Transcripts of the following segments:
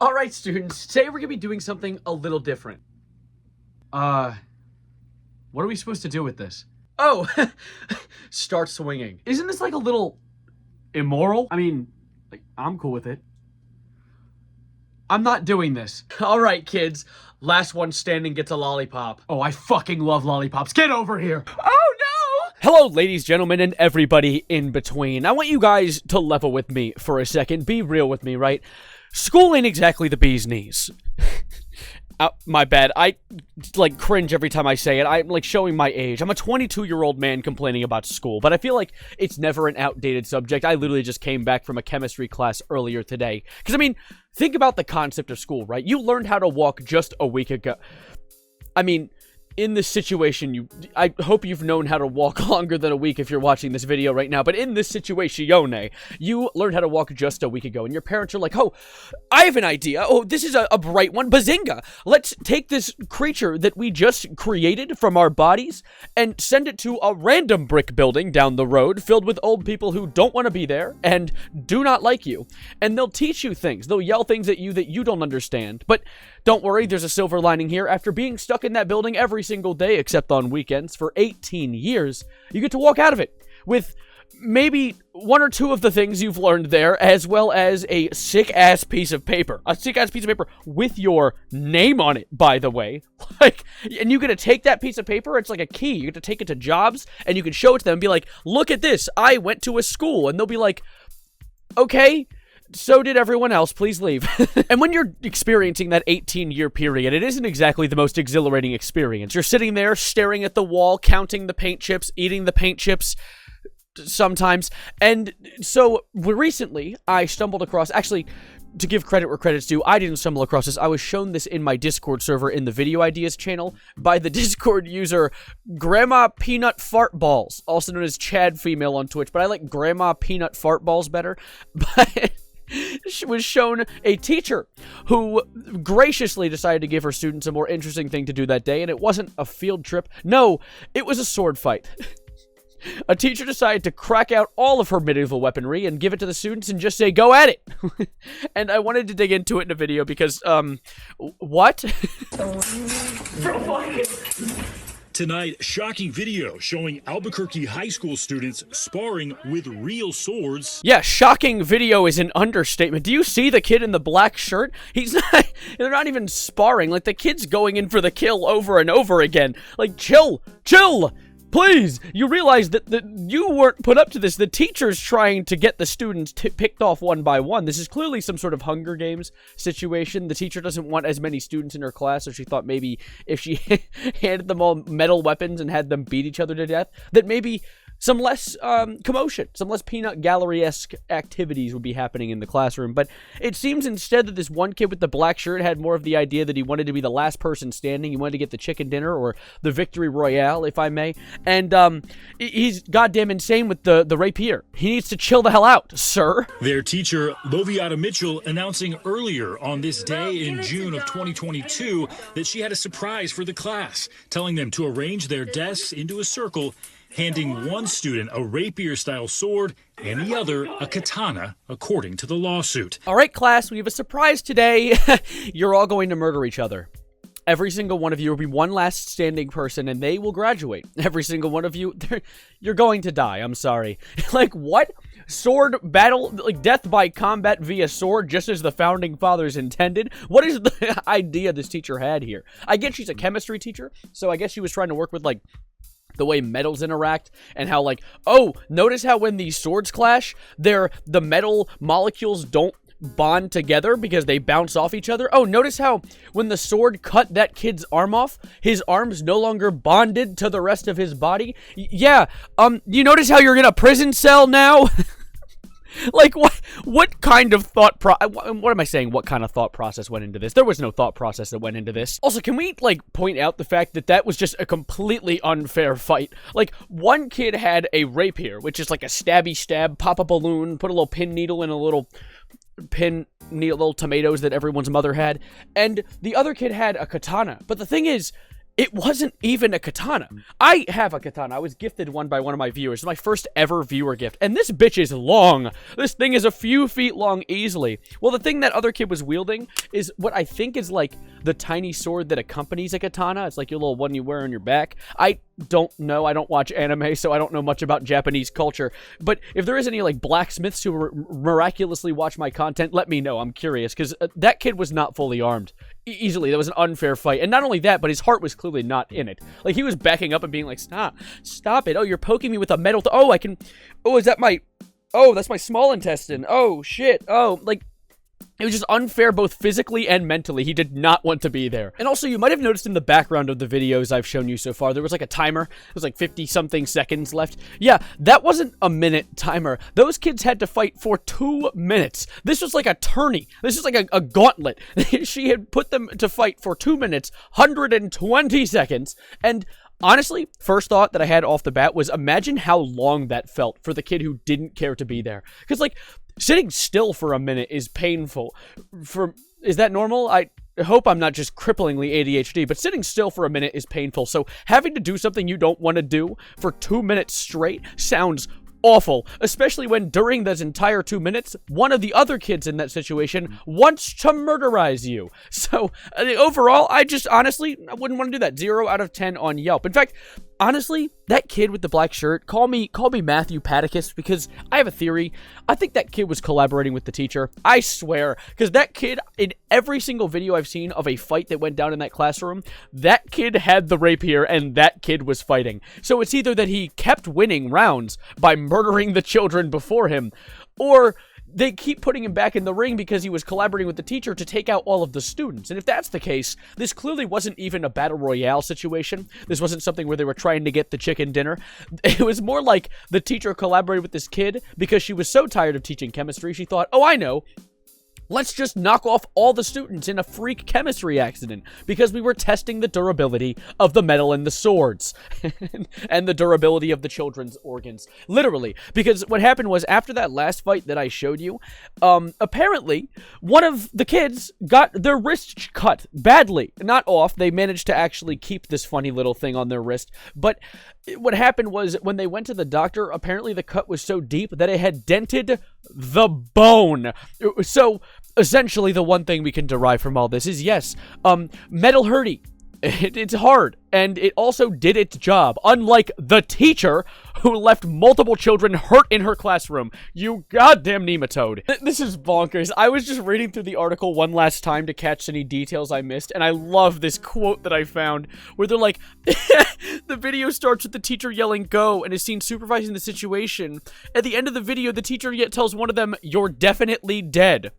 All right, students, today we're gonna be doing something a little different. What are we supposed to do with this? Oh, start swinging. Isn't this like a little immoral? I mean, like, I'm cool with it. I'm not doing this. All right, kids, last one standing gets a lollipop. Oh, I fucking love lollipops. Get over here. Oh, no! Hello, ladies, gentlemen, and everybody in between. I want you guys to level with me for a second. Be real with me, right? School ain't exactly the bee's knees. My bad. I, cringe every time I say it. I'm, showing my age. I'm a 22-year-old man complaining about school, but I feel like it's never an outdated subject. I literally just came back from a chemistry class earlier today. Because, I mean, think about the concept of school, right? You learned how to walk just a week ago. I mean, in this situation, I hope you've known how to walk longer than a week if you're watching this video right now, but in this situation, you learned how to walk just a week ago, and your parents are like, oh, I have an idea. Oh, this is a bright one. Bazinga! Let's take this creature that we just created from our bodies and send it to a random brick building down the road filled with old people who don't want to be there and do not like you. And they'll teach you things. They'll yell things at you that you don't understand. But don't worry, there's a silver lining here. After being stuck in that building every single day except on weekends for 18 years, you get to walk out of it with maybe one or two of the things you've learned there, as well as a sick-ass piece of paper. A sick-ass piece of paper with your name on it, by the way. And you get to take that piece of paper, it's like a key. You get to take it to jobs, and you can show it to them and be like, look at this, I went to a school. And they'll be like, okay, so did everyone else, please leave. And when you're experiencing that 18-year period, it isn't exactly the most exhilarating experience. You're sitting there staring at the wall, counting the paint chips, eating the paint chips sometimes. And so recently, I stumbled across, actually, to give credit where credit's due, I didn't stumble across this. I was shown this in my Discord server in the Video Ideas channel by the Discord user Grandma Peanut Fart Balls, also known as Chad Female on Twitch, but I like Grandma Peanut Fart Balls better. But she was shown a teacher who graciously decided to give her students a more interesting thing to do that day, and it wasn't a field trip. No, it was a sword fight. A teacher decided to crack out all of her medieval weaponry and give it to the students and just say, go at it. And I wanted to dig into it in a video because, what? Tonight, shocking video showing Albuquerque high school students sparring with real swords. Yeah, shocking video is an understatement. Do you see the kid in the black shirt? They're not even sparring. Like, the kid's going in for the kill over and over again. Like, chill, please. You realize that you weren't put up to this. The teacher's trying to get the students picked off one by one. This is clearly some sort of Hunger Games situation. The teacher doesn't want as many students in her class, so she thought maybe if she handed them all metal weapons and had them beat each other to death, that maybe some less commotion, some less peanut gallery-esque activities would be happening in the classroom. But it seems instead that this one kid with the black shirt had more of the idea that he wanted to be the last person standing. He wanted to get the chicken dinner or the victory royale, if I may. And he's goddamn insane with the rapier. He needs to chill the hell out, sir. Their teacher, Loviata Mitchell, announcing earlier on this day in June of 2022 that she had a surprise for the class, telling them to arrange their desks into a circle, handing one student a rapier-style sword and the other a katana, according to the lawsuit. All right, class, we have a surprise today. You're all going to murder each other. Every single one of you will be one last standing person, and they will graduate. Every single one of you, you're going to die. I'm sorry. Like, what? Sword battle, like death by combat via sword, just as the founding fathers intended? What is the idea this teacher had here? I get she's a chemistry teacher, so I guess she was trying to work with, like, the way metals interact, and how, like, oh, notice how when these swords clash, the metal molecules don't bond together because they bounce off each other. Oh, notice how when the sword cut that kid's arm off, his arm's no longer bonded to the rest of his body? Yeah, you notice how you're in a prison cell now? Like, what kind of what am I saying? What kind of thought process went into this? There was no thought process that went into this. Also, can we, like, point out the fact that that was just a completely unfair fight? Like, one kid had a rapier, which is like a stabby stab, pop a balloon, put a little pin needle in a little little tomatoes that everyone's mother had, and the other kid had a katana. But the thing is, it wasn't even a katana. I have a katana. I was gifted one by one of my viewers. It's my first ever viewer gift. And this bitch is long. This thing is a few feet long easily. Well, the thing that other kid was wielding is what I think is like the tiny sword that accompanies a katana. It's like your little one you wear on your back. I don't know. I don't watch anime, so I don't know much about Japanese culture. But if there is any like blacksmiths who miraculously watch my content, let me know. I'm curious, because that kid was not fully armed. Easily, that was an unfair fight. And not only that, but his heart was clearly not in it. Like, he was backing up and being like, stop it. Oh, you're poking me with a metal, oh, I can, oh, is that my, oh, that's my small intestine. Oh, shit. Oh, like, it was just unfair both physically and mentally. He did not want to be there. And also, you might have noticed in the background of the videos I've shown you so far, there was like a timer. It was like 50-something seconds left. Yeah, that wasn't a minute timer. Those kids had to fight for 2 minutes. This was like a tourney. This is like a gauntlet. She had put them to fight for 2 minutes, 120 seconds, and honestly, first thought that I had off the bat was imagine how long that felt for the kid who didn't care to be there. Because, like, sitting still for a minute is painful. Is that normal? I hope I'm not just cripplingly ADHD, but sitting still for a minute is painful. So having to do something you don't want to do for 2 minutes straight sounds awful, especially when during those entire 2 minutes, one of the other kids in that situation wants to murderize you. So, overall, I wouldn't want to do that. 0 out of 10 on Yelp. In fact, honestly, that kid with the black shirt, call me Matthew Paticus, because I have a theory. I think that kid was collaborating with the teacher. I swear, because that kid, in every single video I've seen of a fight that went down in that classroom, that kid had the rapier and that kid was fighting. So it's either that he kept winning rounds by murdering the children before him, or they keep putting him back in the ring because he was collaborating with the teacher to take out all of the students. And if that's the case, this clearly wasn't even a battle royale situation. This wasn't something where they were trying to get the chicken dinner. It was more like the teacher collaborated with this kid because she was so tired of teaching chemistry, she thought, oh, I know, let's just knock off all the students in a freak chemistry accident because we were testing the durability of the metal in the swords and the durability of the children's organs. Literally. Because what happened was, after that last fight that I showed you, apparently one of the kids got their wrist cut badly. Not off. They managed to actually keep this funny little thing on their wrist. But what happened was, when they went to the doctor, apparently the cut was so deep that it had dented the bone. So essentially, the one thing we can derive from all this is, yes, metal hurty. It's hard, and it also did its job, unlike the teacher who left multiple children hurt in her classroom. You goddamn nematode. This is bonkers. I was just reading through the article one last time to catch any details I missed, and I love this quote that I found, where they're like, the video starts with the teacher yelling, "Go," and is seen supervising the situation. At the end of the video, the teacher yet tells one of them, "You're definitely dead."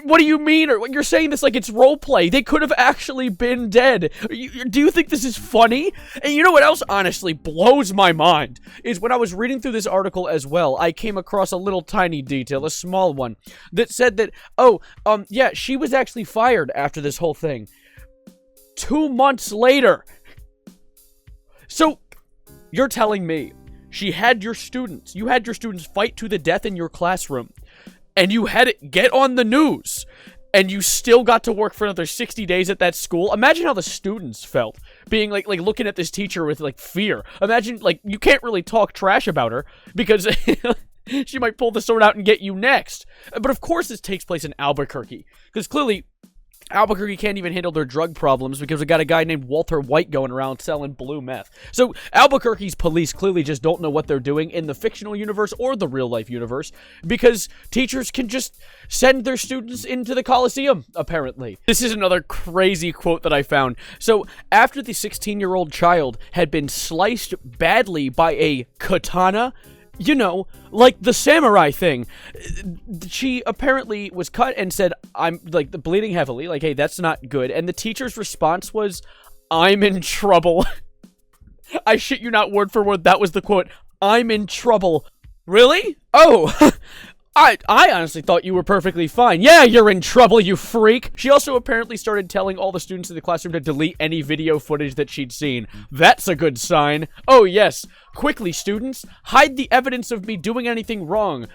What do you mean? Or you're saying this like it's roleplay. They could have actually been dead. Do you think this is funny? And you know what else honestly blows my mind? Is when I was reading through this article as well, I came across a little tiny detail, a small one, that said that, yeah, she was actually fired after this whole thing. 2 months later. So, you're telling me you had your students fight to the death in your classroom, and you had it get on the news, and you still got to work for another 60 days at that school? Imagine how the students felt, being like looking at this teacher with, like, fear. Imagine, like, you can't really talk trash about her, because she might pull the sword out and get you next. But of course this takes place in Albuquerque, because clearly Albuquerque can't even handle their drug problems because we got a guy named Walter White going around selling blue meth. So Albuquerque's police clearly just don't know what they're doing in the fictional universe or the real-life universe, because teachers can just send their students into the Coliseum, apparently. This is another crazy quote that I found. So after the 16-year-old child had been sliced badly by a katana, you know, like the samurai thing, she apparently was cut and said, I'm, like, bleeding heavily, like, hey, that's not good. And the teacher's response was, "I'm in trouble." I shit you not, word for word, that was the quote. "I'm in trouble." Really? Oh, I honestly thought you were perfectly fine. Yeah, you're in trouble, you freak. She also apparently started telling all the students in the classroom to delete any video footage that she'd seen. That's a good sign. Oh, yes. Quickly, students, hide the evidence of me doing anything wrong.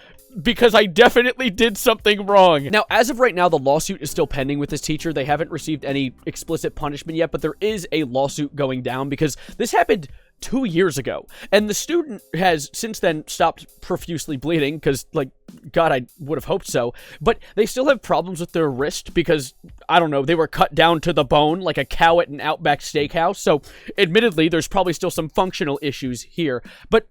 because I definitely did something wrong. Now, as of right now, the lawsuit is still pending with this teacher. They haven't received any explicit punishment yet, but there is a lawsuit going down because this happened 2 years ago, and the student has since then stopped profusely bleeding because, like, God, I would have hoped so, but they still have problems with their wrist because, I don't know, they were cut down to the bone like a cow at an Outback Steakhouse, so admittedly, there's probably still some functional issues here, but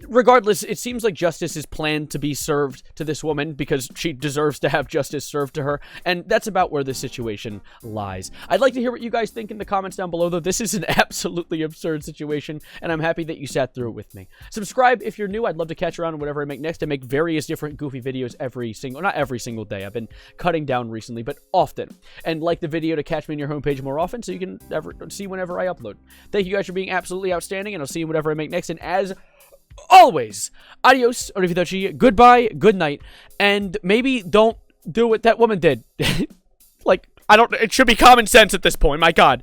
regardless, it seems like justice is planned to be served to this woman because she deserves to have justice served to her, and that's about where this situation lies. I'd like to hear what you guys think in the comments down below, though. This is an absolutely absurd situation, and I'm happy that you sat through it with me. Subscribe if you're new. I'd love to catch around on whatever I make next. I make various different goofy videos not every single day. I've been cutting down recently, but often. And like the video to catch me on your homepage more often so you can see whenever I upload. Thank you guys for being absolutely outstanding, and I'll see you whatever I make next. And as always, adios, arrivederci, goodbye, good night, and maybe don't do what that woman did. Like, it should be common sense at this point, my God.